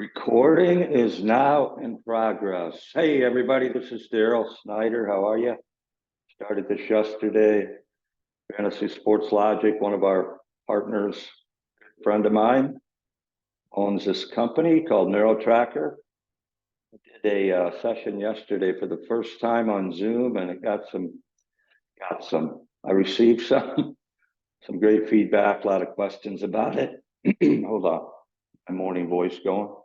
Recording is now in progress. Hey, everybody, this is Daryl Snyder. How are you? Started this yesterday. Fantasy Sports Logic, one of our partners, a friend of mine, owns this company called NeuroTracker. I did a session yesterday for the first time on Zoom, and it got some. I received some great feedback, a lot of questions about it. Hold on, my morning voice going.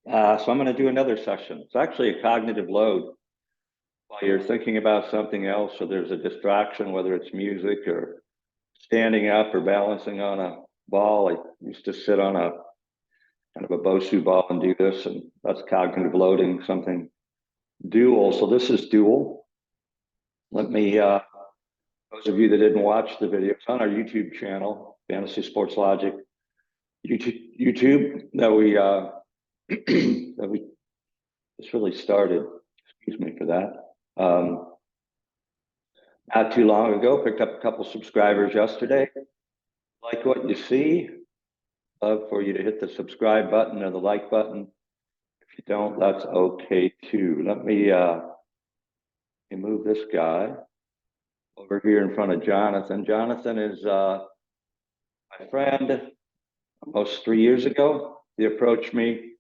So I'm going to do another session. It's actually a cognitive load. While you're thinking about something else, or there's a distraction, whether it's music or standing up or balancing on a ball. I used to sit on a kind of a Bosu ball and do this, and that's cognitive loading, something dual. So this is dual. Let me, those of you that didn't watch the video, it's on our YouTube channel, Fantasy Sports Logic YouTube that we just really started. Excuse me for that. Not too long ago, picked up a couple subscribers yesterday. Like what you see, love for you to hit the subscribe button or the like button. If you don't, that's okay too. Let me move this guy over here in front of Jonathan. Jonathan is my friend. Almost 3 years ago, he approached me.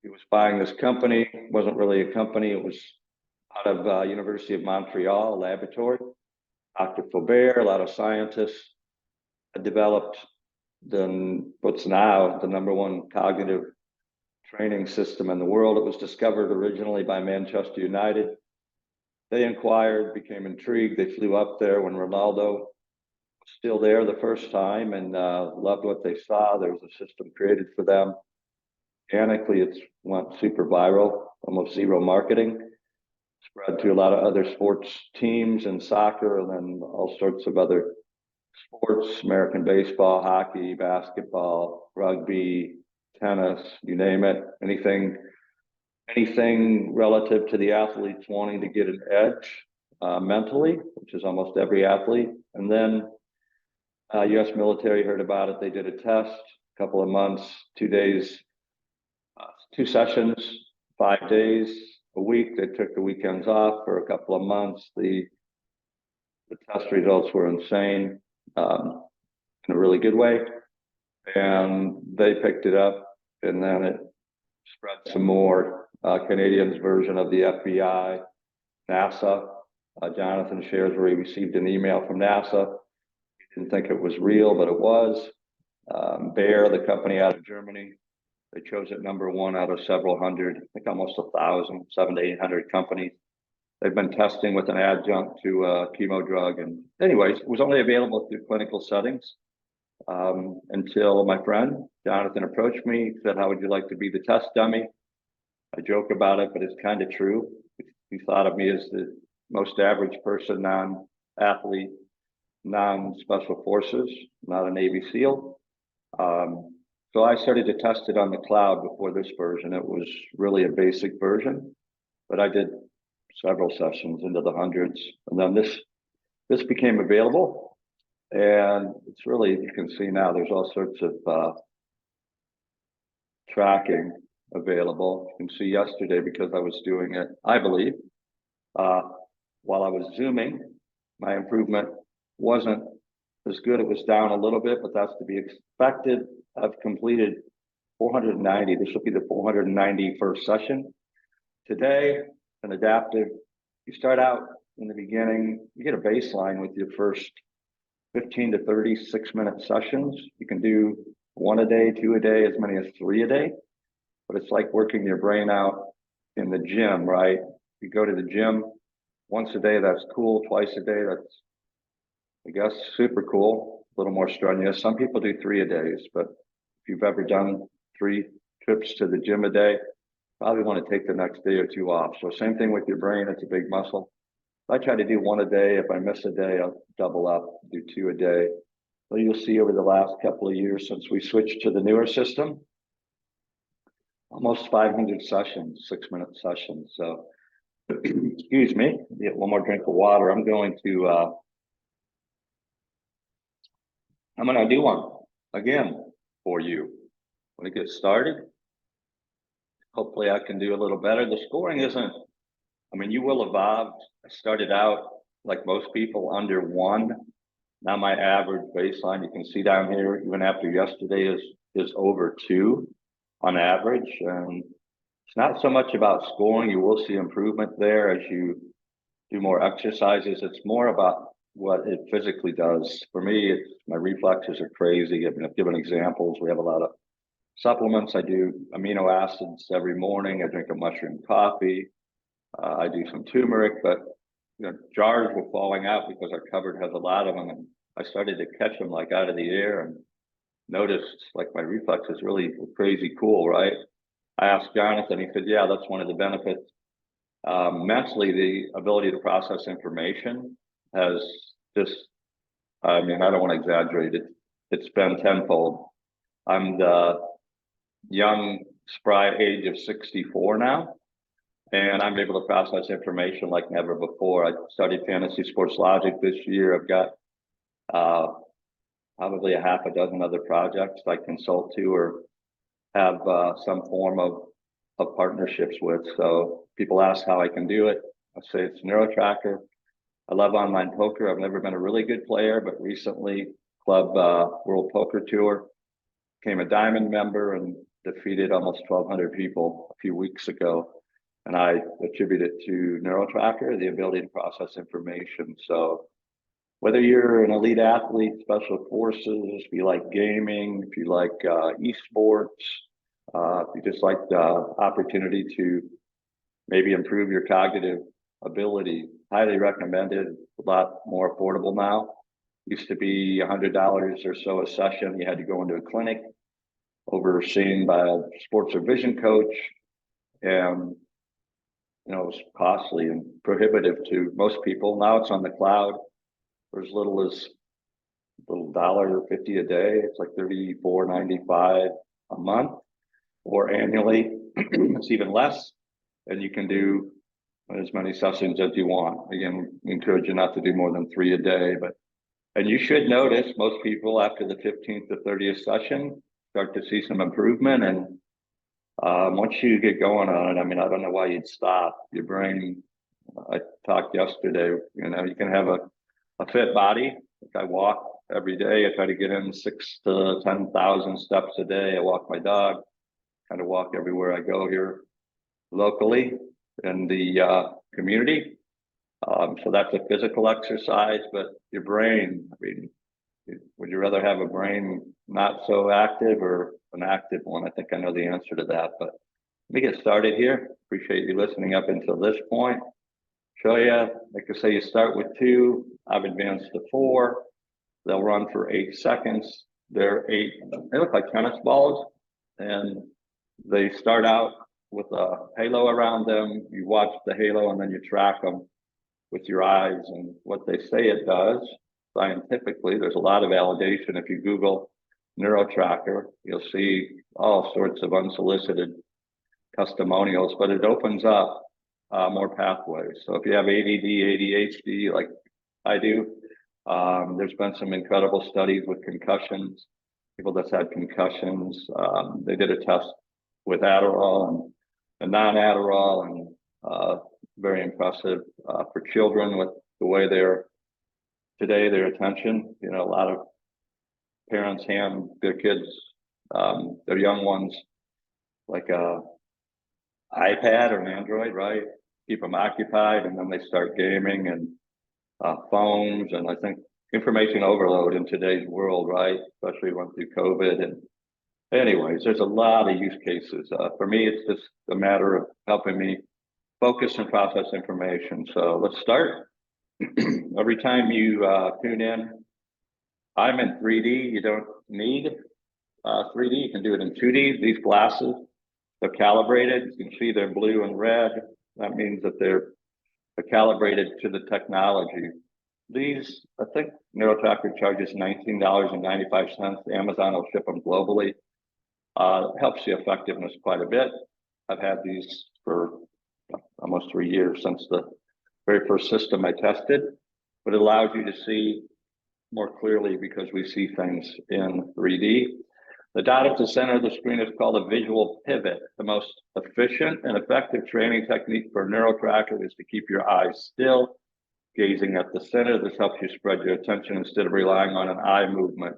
He was buying this company. It wasn't really a company. It was out of University of Montreal laboratory. Dr. Faubert, a lot of scientists had developed what's now the #1 cognitive training system in the world. It was discovered originally by Manchester United. They inquired, became intrigued. They flew up there when Ronaldo was still there the first time, and loved what they saw. There was a system created for them. Organically, it went super viral, almost zero marketing. Spread to a lot of other sports teams and soccer, and then all sorts of other sports, American baseball, hockey, basketball, rugby, tennis, you name it, anything relative to the athletes wanting to get an edge mentally, which is almost every athlete. And then U.S. military heard about it. They did a test, a couple of months, 2 days, 2 sessions, 5 days a week. They took the weekends off for a couple of months. The test results were insane, in a really good way. And they picked it up, and then it spread some more. Canadians version of the FBI, NASA. Jonathan shares where he received an email from NASA. He didn't think it was real, but it was. Bayer, the company out of Germany, they chose it #1 out of several hundred, I think almost 1,000, 700 to 800 companies. They've been testing with an adjunct to a chemo drug. And anyways, it was only available through clinical settings until my friend Jonathan approached me, said, "How would you like to be the test dummy?" I joke about it, but it's kind of true. He thought of me as the most average person, non-athlete, non-special forces, not a Navy SEAL. So I started to test it on the cloud before this version. It was really a basic version, but I did several sessions into the hundreds. And then this became available. And it's really, you can see now, there's all sorts of tracking available. You can see yesterday, because I was doing it, I believe, while I was Zooming, my improvement wasn't as good. It was down a little bit, but that's to be expected. I've completed 490. This will be the 491st session. Today, an adaptive. You start out in the beginning, you get a baseline with your first 15 to 30 6-minute sessions. You can do 1 a day, 2 a day, as many as 3 a day. But it's like working your brain out in the gym, right? You go to the gym once a day, that's cool. Twice a day, that's, I guess, super cool. A little more strenuous. Some people do 3 a days, but if you've ever done 3 trips to the gym a day, probably want to take the next day or 2 off. So same thing with your brain. It's a big muscle. I try to do 1 a day. If I miss a day, I'll double up, do 2 a day. So you'll see over the last couple of years since we switched to the newer system, almost 500 sessions, 6-minute sessions. So, excuse me, get one more drink of water. I'm going to do one again, for you. When it gets started, hopefully I can do a little better. The scoring isn't, I mean, you will evolve. I started out like most people under 1. Now my average baseline, you can see down here, even after yesterday, is over 2 on average. And it's not so much about scoring. You will see improvement there as you do more exercises. It's more about what it physically does. For me, my reflexes are crazy. I've given examples. We have a lot of supplements. I do amino acids every morning. I drink a mushroom coffee. I do some turmeric, but jars were falling out because our cupboard has a lot of them. And I started to catch them like out of the air and noticed like my reflexes really crazy cool, right? I asked Jonathan, he said, yeah, that's one of the benefits. Mentally, the ability to process information has just, I mean, I don't want to exaggerate it. It's been tenfold. I'm the young, spry age of 64 now, and I'm able to process information like never before. I studied fantasy sports logic this year. I've got probably a half a dozen other projects I consult to or have some form of partnerships with. So people ask how I can do it. I say it's NeuroTracker. I love online poker. I've never been a really good player, but recently Club World Poker Tour, became a diamond member and defeated almost 1,200 people a few weeks ago. And I attribute it to NeuroTracker, the ability to process information. So whether you're an elite athlete, special forces, if you like gaming, if you like esports, if you just like the opportunity to maybe improve your cognitive ability, highly recommended, a lot more affordable now. Used to be $100 or so a session. You had to go into a clinic overseen by a sports or vision coach. And, it was costly and prohibitive to most people. Now it's on the cloud for as little as $1.50 a day. It's like $34.95 a month, or annually, it's even less. And you can do as many sessions as you want. Again, we encourage you not to do more than 3 a day, and you should notice most people after the 15th to 30th session start to see some improvement. And once you get going on it, I mean, I don't know why you'd stop. Your brain, I talked yesterday, you can have a fit body. Like I walk every day. I try to get in 6,000 to 10,000 steps a day. I walk my dog, kind of walk everywhere I go here locally in the community. So that's a physical exercise, but your brain, I mean, would you rather have a brain not so active or an active one? I think I know the answer to that, but let me get started here. Appreciate you listening up until this point. Show you, like I say, you start with 2. I've advanced to 4. They'll run for 8 seconds. They look like tennis balls, and they start out with a halo around them. You watch the halo and then you track them with your eyes and what they say it does. Scientifically, there's a lot of validation. If you Google NeuroTracker, you'll see all sorts of unsolicited testimonials, but it opens up more pathways. So if you have ADD, ADHD, like I do, there's been some incredible studies with concussions, people that's had concussions. They did a test with Adderall and non-Adderall, and very impressive for children with the way their attention. A lot of parents hand their kids, their young ones, like a iPad or an Android, right? Keep them occupied, and then they start gaming and phones. And I think information overload in today's world, right? Especially when through COVID. And anyways, there's a lot of use cases. For me, it's just a matter of helping me focus and process information. So let's start. Every time you tune in, I'm in 3D. You don't need 3D. You can do it in 2D. These glasses, they're calibrated. You can see they're blue and red. That means that they're calibrated to the technology. These, I think NeuroTracker charges $19.95. Amazon will ship them globally. It helps the effectiveness quite a bit. I've had these for almost 3 years since the very first system I tested, but it allows you to see more clearly because we see things in 3D. The dot at the center of the screen is called a visual pivot. The most efficient and effective training technique for NeuroTracker is to keep your eyes still, gazing at the center. This helps you spread your attention instead of relying on an eye movement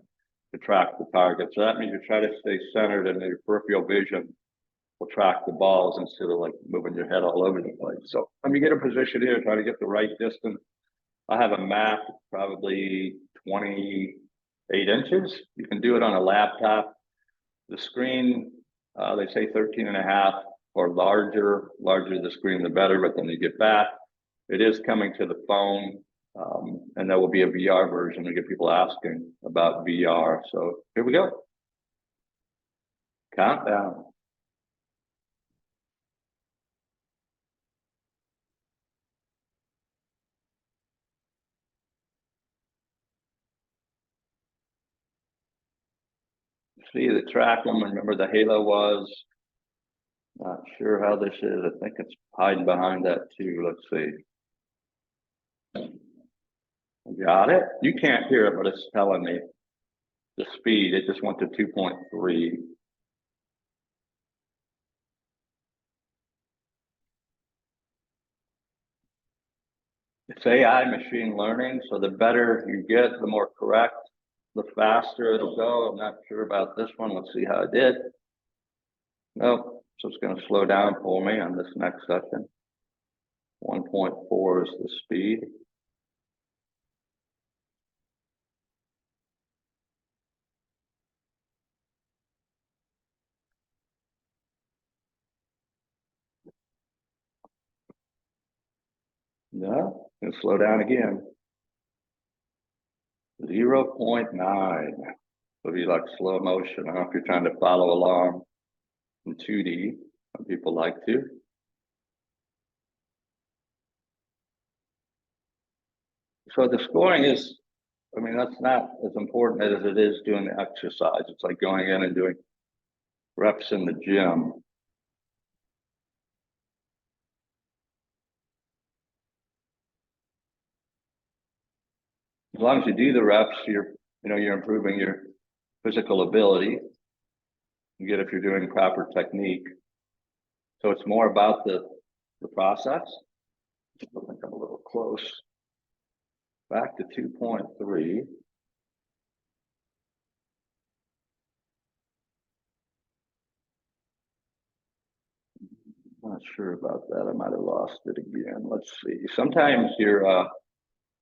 to track the target. So that means you try to stay centered and your peripheral vision will track the balls instead of like moving your head all over the place. So let me get a position here, try to get the right distance. I have a map, probably 28 inches. You can do it on a laptop. The screen, they say 13 and a half or larger the screen, the better, but then you get back. It is coming to the phone, and there will be a VR version. We get people asking about VR. So here we go. Countdown. See the track them. Remember the halo was. Not sure how this is. I think it's hiding behind that too. Let's see. Got it? You can't hear it, but it's telling me the speed. It just went to 2.3. It's AI machine learning, so the better you get, the more correct, the faster it'll go. I'm not sure about this one. Let's see how it did. Nope, so it's going to slow down for me on this next session. 1.4 is the speed. No, it's going to slow down again. 0.9. So be like slow motion. I don't know if you're trying to follow along in 2D. Some people like to. So the scoring is, I mean, that's not as important as it is doing the exercise. It's like going in and doing reps in the gym. As long as you do the reps, you're improving your physical ability. You get if you're doing proper technique. So it's more about the process. I think I'm a little close. Back to 2.3. Not sure about that. I might have lost it again. Let's see. Sometimes your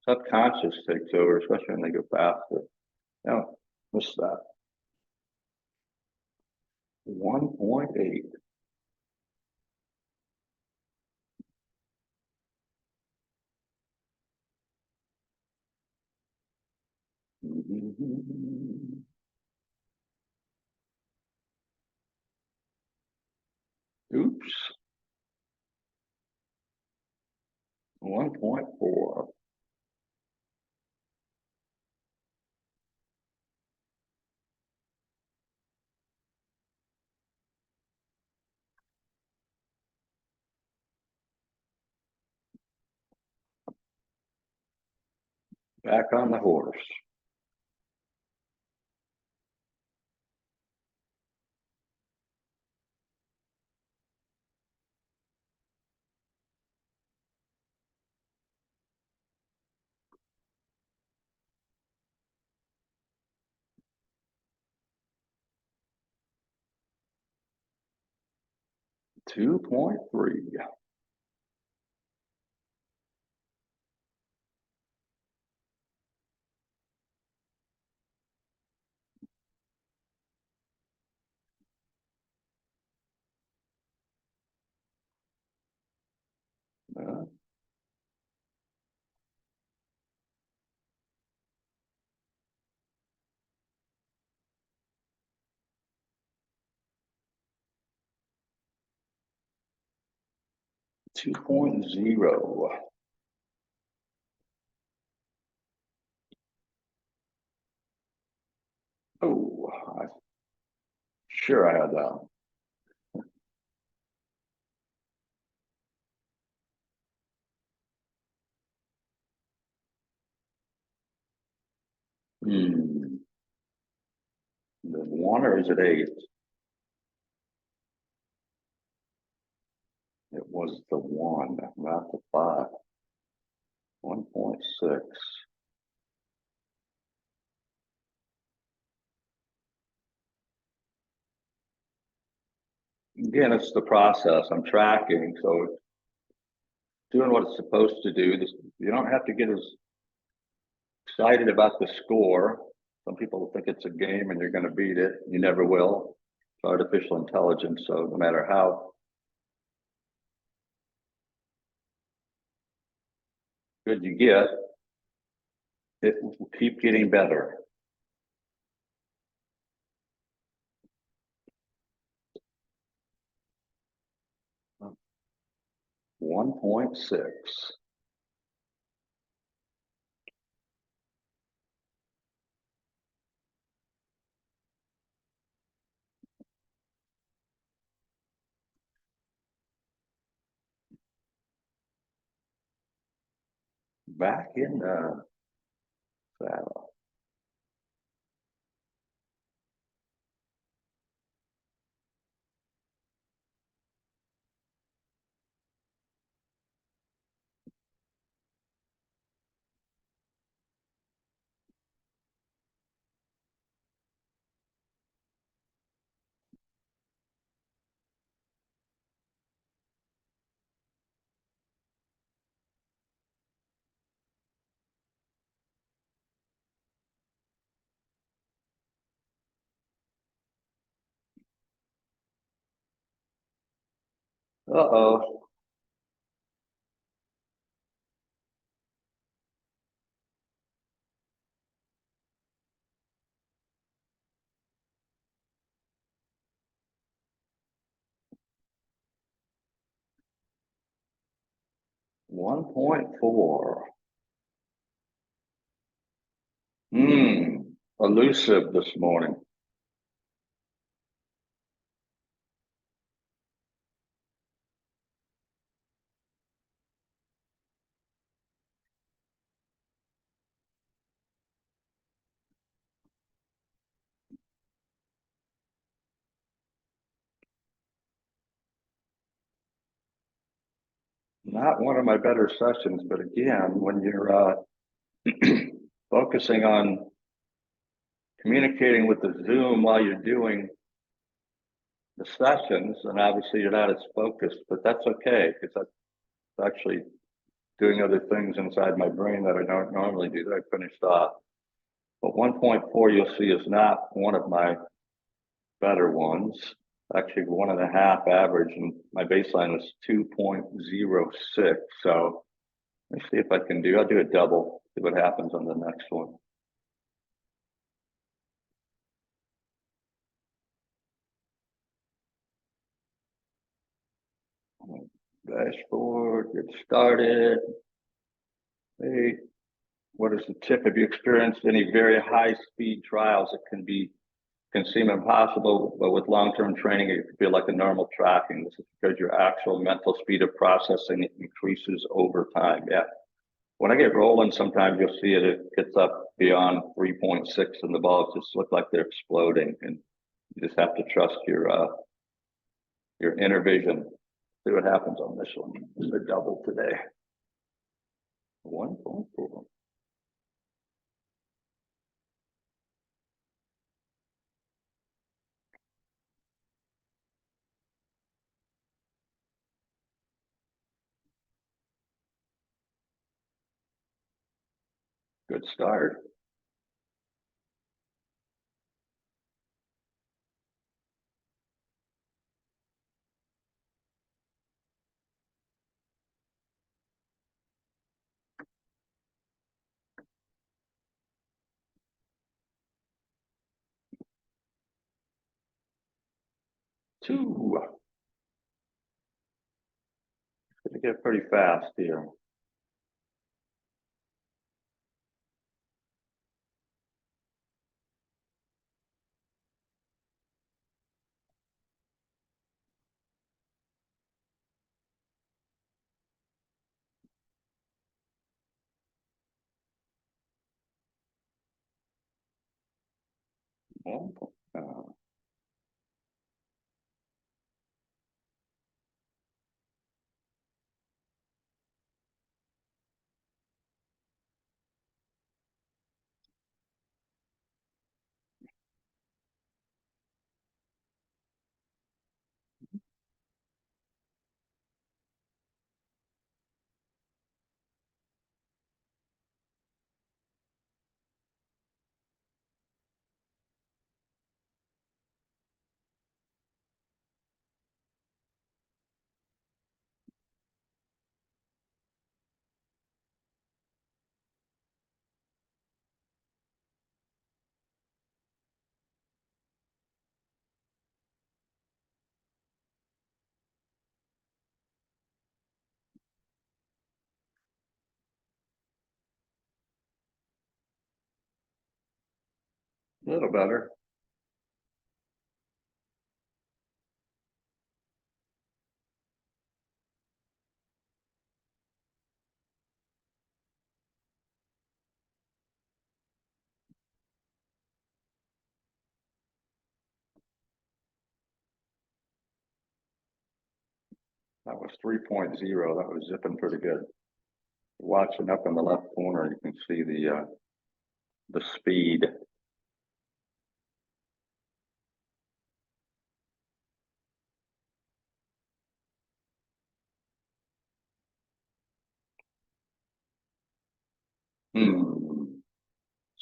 subconscious takes over, especially when they go faster. No, what's that? 1.8. Oops. 1.4. Back on the horse. Two point three. Uh, 2.0. Oh, sure I had that. The 1 or is it 8? It was the 1, not the 5. 1.6. Again, it's the process. I'm tracking, so it's doing what it's supposed to do. You don't have to get as excited about the score. Some people think it's a game and you're going to beat it. You never will. It's artificial intelligence, so no matter how good you get, it will keep getting better. 1.6. Back in the saddle. Uh-oh. 1.4. Elusive this morning. Not one of my better sessions, but again, when you're focusing on communicating with the Zoom while you're doing the sessions, and obviously you're not as focused, but that's okay because that's actually doing other things inside my brain that I don't normally do that I finished off. But 1.4 you'll see is not one of my better ones. Actually 1.5 average, and my baseline was 2.06. So let me see if I can I'll do a double, see what happens on the next one. Dashboard, get started. Hey, what is the tip? Have you experienced any very high speed trials? It can seem impossible, but with long-term training, it can feel like a normal tracking. This is because your actual mental speed of processing increases over time. Yeah. When I get rolling, sometimes you'll see it gets up beyond 3.6 and the balls just look like they're exploding. And you just have to trust your inner vision. See what happens on this one. It's a double today. 1.4. Good start. Two. Gonna get pretty fast here. A little better. That was 3.0. That was zipping pretty good. Watching up in the left corner, you can see the speed.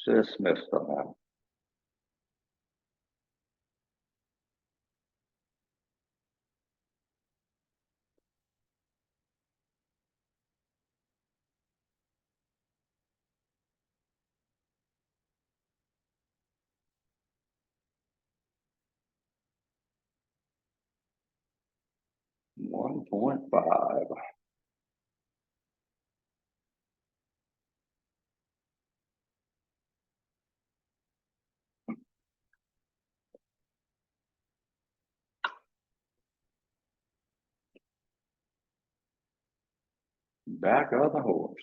Just missed on that. $1.5. Back of the horse.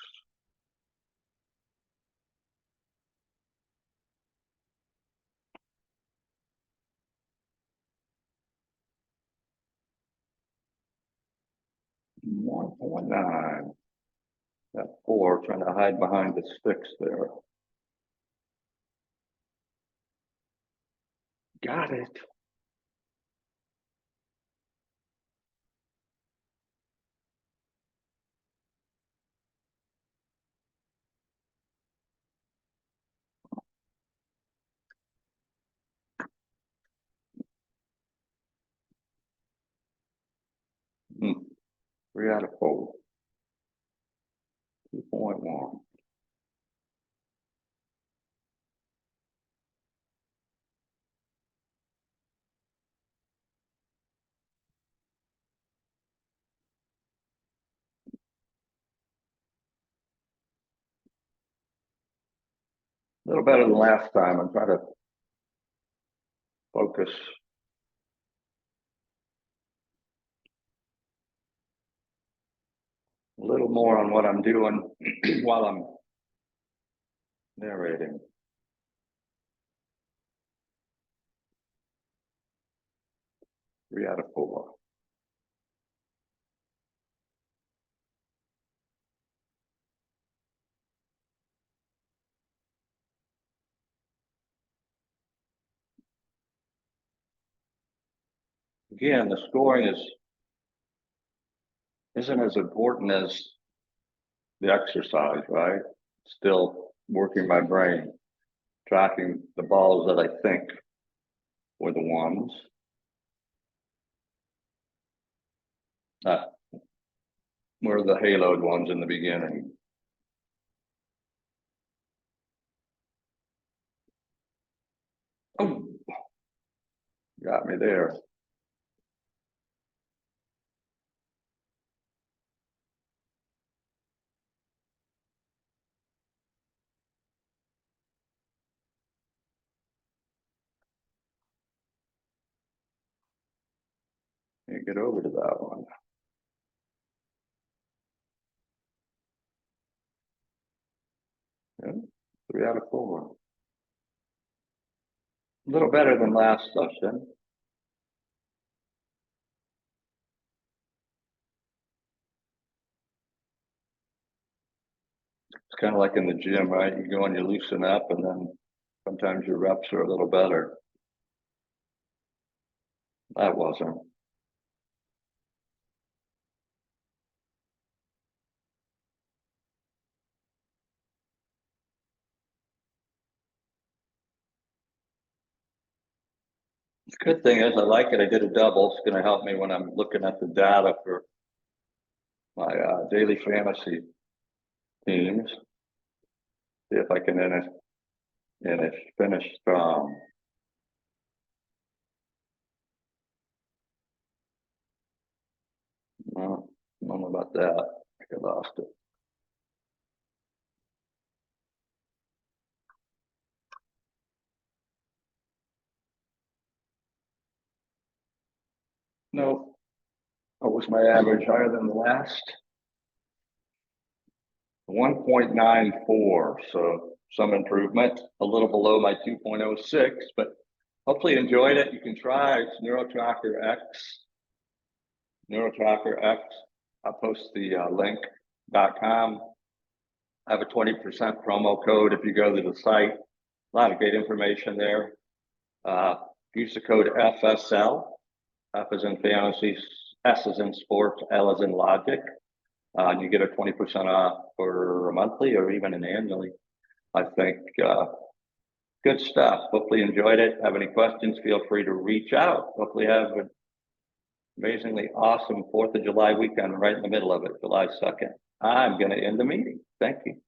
$1.9. That 4 trying to hide behind the sticks there. Got it. Hmm. 3 out of 4. 2.1. A little better than last time. I'm trying to focus a little more on what I'm doing while I'm narrating. Three out of 4. Again, the scoring isn't as important as the exercise, right? Still working my brain, tracking the balls that I think were the ones. Were the haloed ones in the beginning. Oh, got me there. Can't get over to that one. Yeah, 3 out of 4. A little better than last session. It's kind of like in the gym, right? You go and you loosen up, and then sometimes your reps are a little better. That wasn't. The good thing is I like it. I did a double. It's going to help me when I'm looking at the data for my daily fantasy teams. See if I can finish strong. No, I don't know about that. I think I lost it. No. What was my average higher than the last? 1.94, so some improvement, a little below my 2.06, but hopefully enjoyed it. You can try. It's NeurotrackerX. NeurotrackerX. I'll post the link.com. I have a 20% promo code if you go to the site. A lot of great information there. Use the code FSL. F is in fantasy, S is in sports, L is in logic. You get a 20% off for a monthly or even an annually. I think good stuff. Hopefully you enjoyed it. Have any questions, feel free to reach out. Hopefully have an amazingly awesome 4th of July weekend right in the middle of it, July 2nd. I'm going to end the meeting. Thank you.